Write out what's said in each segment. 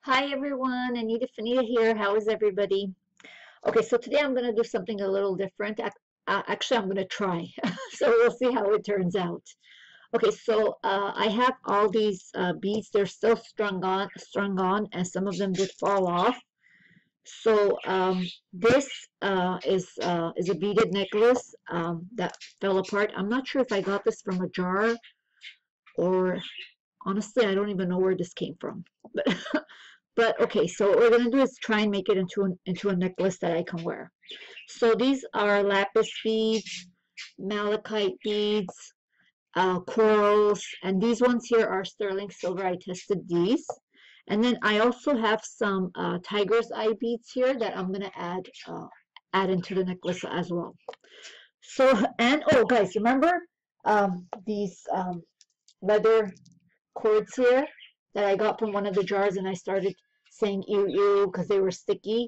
Hi everyone, Fanita here. How is everybody? Okay, so today I'm going to do something a little different. Actually, I'm going to try. So we'll see how it turns out. Okay, so I have all these beads. They're still strung on, and some of them did fall off. So this is a beaded necklace that fell apart. I'm not sure if I got this from a jar or honestly, I don't even know where this came from. But But okay, so what we're gonna do is try and make it into a necklace that I can wear. So these are lapis beads, malachite beads, corals, and these ones here are sterling silver. I tested these. And then I also have some tiger's eye beads here that I'm gonna add into the necklace as well. So and oh guys, remember these leather cords here that I got from one of the jars and I started saying ew ew because they were sticky.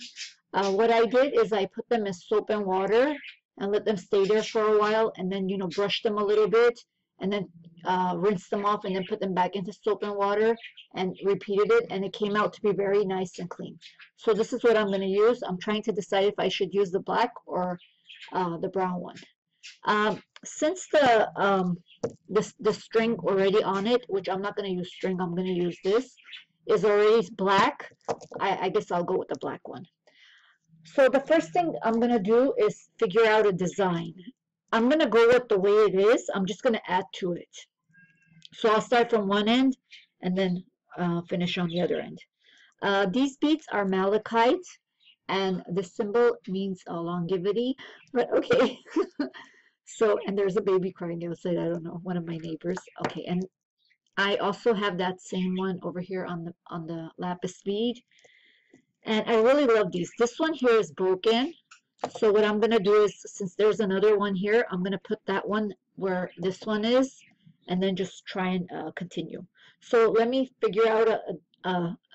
What I did is I put them in soap and water and let them stay there for a while and then, brush them a little bit and then rinse them off and then put them back into soap and water and repeated it and it came out to be very nice and clean. So this is what I'm going to use. I'm trying to decide if I should use the black or the brown one. Since the string already on it, which I'm not going to use string, I'm going to use this, is already black, I guess I'll go with the black one. So the first thing I'm going to do is figure out a design. I'm going to go with the way it is. I'm just going to add to it. So I'll start from one end and then finish on the other end. These beads are malachite, and the symbol means longevity, but okay. So, and there's a baby crying outside. I don't know, one of my neighbors. Okay, and I also have that same one over here on the lapis bead. And I really love these. This one here is broken. So what I'm gonna do is, since there's another one here, I'm gonna put that one where this one is, and then just try and continue. So let me figure out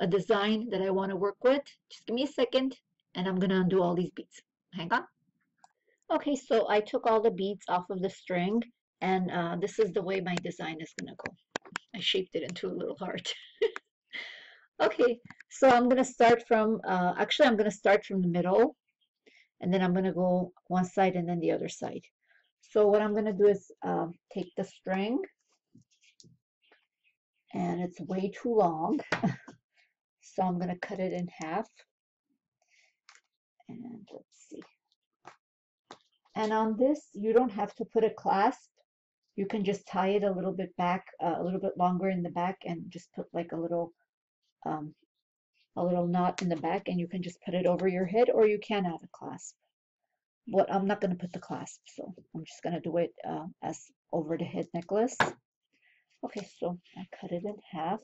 a design that I want to work with. Just give me a second, and I'm gonna undo all these beads. Hang on. Okay, so I took all the beads off of the string, and this is the way my design is gonna go. I shaped it into a little heart. Okay, so I'm gonna start from, actually I'm gonna start from the middle, and then I'm gonna go one side and then the other side. So what I'm gonna do is take the string, and it's way too long, so I'm gonna cut it in half, and let's see. And on this, you don't have to put a clasp. You can just tie it a little bit back, a little bit longer in the back, and just put like um, a little knot in the back, and you can just put it over your head, or you can add a clasp. But I'm not going to put the clasp, so I'm just going to do it as over the head necklace. Okay, so I cut it in half.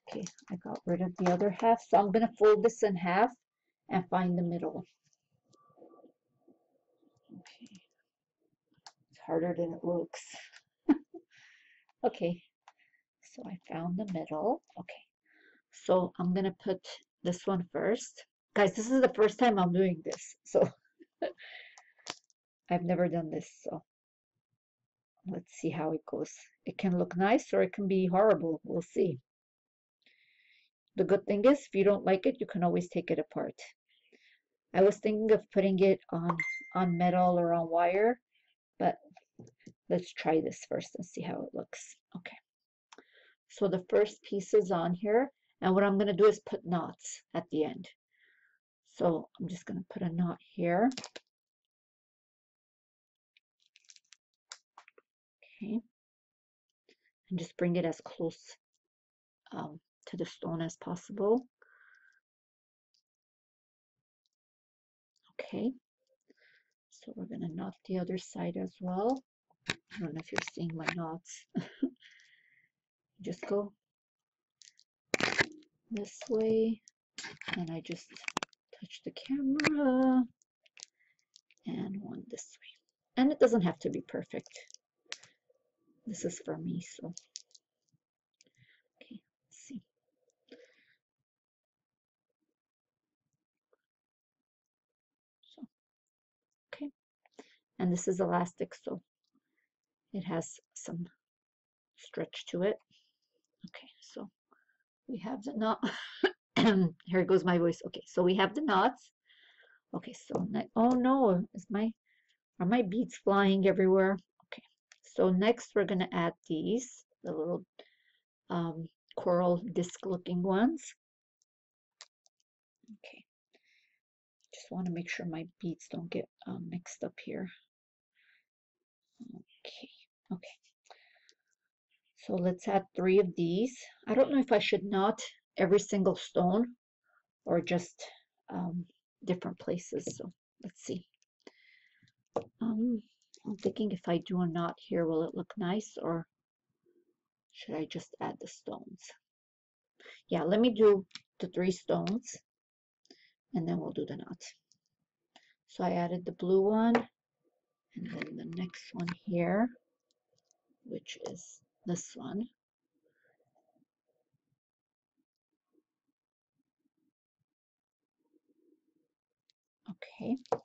Okay, I got rid of the other half, so I'm going to fold this in half and find the middle. Okay, it's harder than it looks. Okay, so I found the middle. Okay, so I'm gonna put this one first. Guys, this is the first time I'm doing this, so I've never done this, so let's see how it goes. It can look nice or it can be horrible. We'll see. The good thing is, if you don't like it, you can always take it apart. I was thinking of putting it on metal or on wire, but let's try this first and see how it looks. Okay. So the first piece is on here, and what I'm going to do is put knots at the end. So I'm just going to put a knot here. Okay. And just bring it as close to the stone as possible. Okay. So we're going to knot the other side as well. I don't know if you're seeing my knots. Just go this way, and I just touch the camera, and one this way. And it doesn't have to be perfect. This is for me, so okay, let's see. So okay, and this is elastic, so it has some stretch to it. Okay, so we have the knot. Here goes my voice. Okay, so we have the knots. Okay, so oh no, are my beads flying everywhere? Okay, so next we're gonna add these, the little coral disc looking ones. Okay, just want to make sure my beads don't get mixed up here. Okay, okay. So let's add 3 of these. I don't know if I should knot every single stone or just different places. So let's see. I'm thinking if I do a knot here, will it look nice, or should I just add the stones? Yeah, let me do the 3 stones and then we'll do the knot. So I added the blue one and then the next one here, which is this one. Okay. There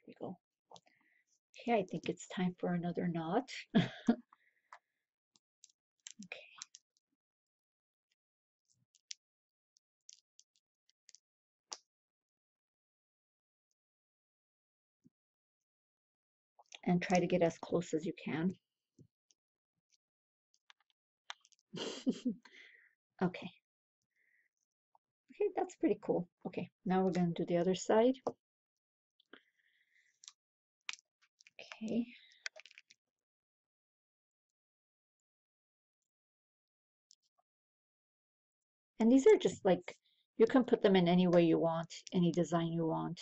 we go. Okay, I think it's time for another knot. Okay. And try to get as close as you can. Okay. Okay, that's pretty cool. Okay, now we're going to do the other side. Okay. And these are just like, you can put them in any way you want, any design you want.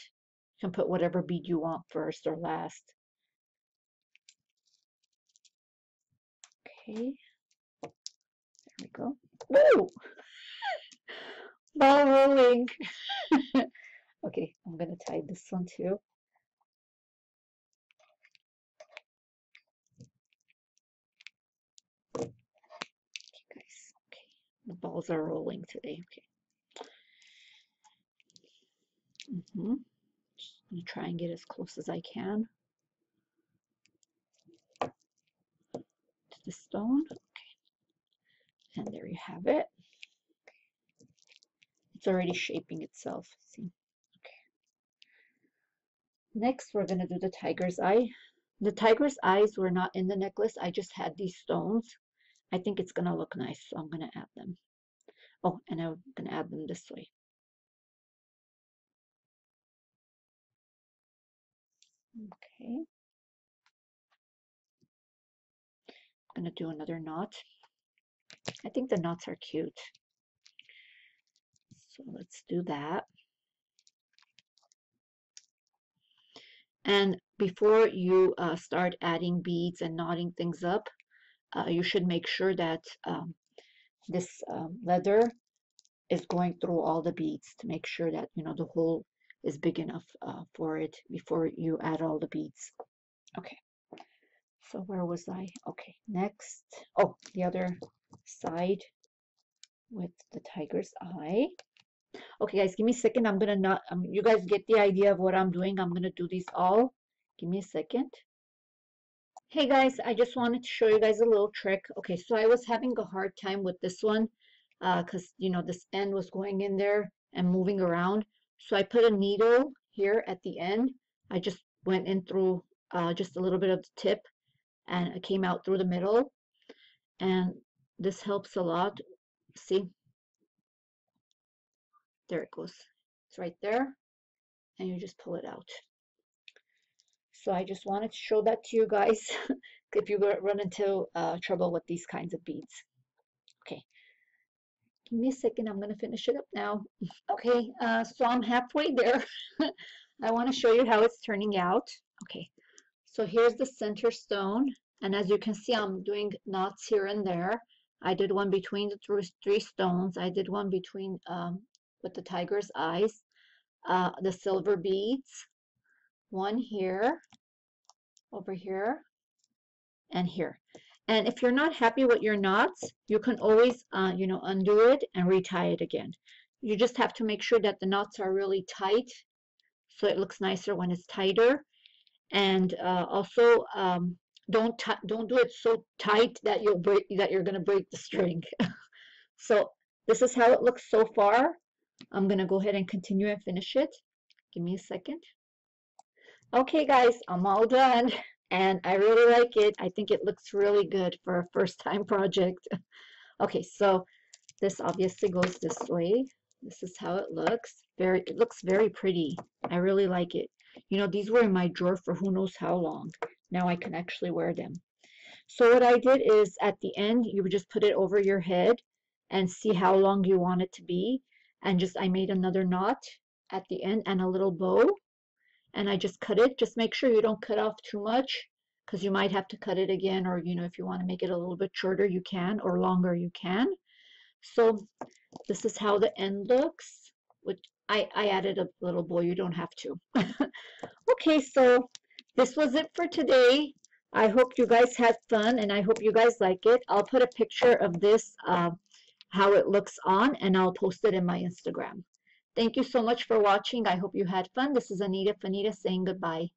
You can put whatever bead you want first or last. Okay. There we go. Whoa! Ball rolling. Okay, I'm going to tie this one too. Okay, guys. Okay, the balls are rolling today. Okay. Just going to try and get as close as I can to the stone. Okay. And there you have it. It's already shaping itself. See? Okay. Next, we're going to do the tiger's eye. The tiger's eyes were not in the necklace. I just had these stones. I think it's going to look nice, so I'm going to add them. Oh, and I'm going to add them this way. Okay. I'm going to do another knot. I think the knots are cute. So let's do that. And before you start adding beads and knotting things up, you should make sure that this leather is going through all the beads to make sure that, you know, the hole is big enough for it before you add all the beads. Okay. So where was I? Okay, next. Oh, the other side with the tiger's eye. Okay, guys, give me a second. I'm gonna not. You guys get the idea of what I'm doing. I'm gonna do these all. Give me a second. Hey guys, I just wanted to show you guys a little trick. Okay, so I was having a hard time with this one because you know this end was going in there and moving around. So I put a needle here at the end. I just went in through just a little bit of the tip and it came out through the middle. And this helps a lot. See? There it goes. It's right there. And you just pull it out. So I just wanted to show that to you guys if you run into trouble with these kinds of beads. Okay. Give me a second. I'm going to finish it up now. Okay, so I'm halfway there. I want to show you how it's turning out. Okay, so here's the center stone. And as you can see, I'm doing knots here and there. I did one between the 3 stones. I did one between with the tiger's eyes, the silver beads, one here, over here, and here. And if you're not happy with your knots, you can always, you know, undo it and retie it again. You just have to make sure that the knots are really tight, so it looks nicer when it's tighter. And also, don't do it so tight that you're gonna break the string. So this is how it looks so far. I'm gonna go ahead and continue and finish it. Give me a second. Okay, guys, I'm all done, and I really like it. I think it looks really good for a first time project. Okay, so this obviously goes this way. This is how it looks. It looks very pretty. I really like it. You know, these were in my drawer for who knows how long. Now I can actually wear them. So what I did is at the end, you would just put it over your head and see how long you want it to be. And just, I made another knot at the end and a little bow. And I just cut it. Just make sure you don't cut off too much because you might have to cut it again. Or, you know, if you want to make it a little bit shorter, you can, or longer, you can. So this is how the end looks. Which I added a little bow. You don't have to. Okay, so this was it for today. I hope you guys had fun and I hope you guys like it. I'll put a picture of this, how it looks on, and I'll post it in my Instagram. Thank you so much for watching. I hope you had fun. This is Anita Fanita saying goodbye.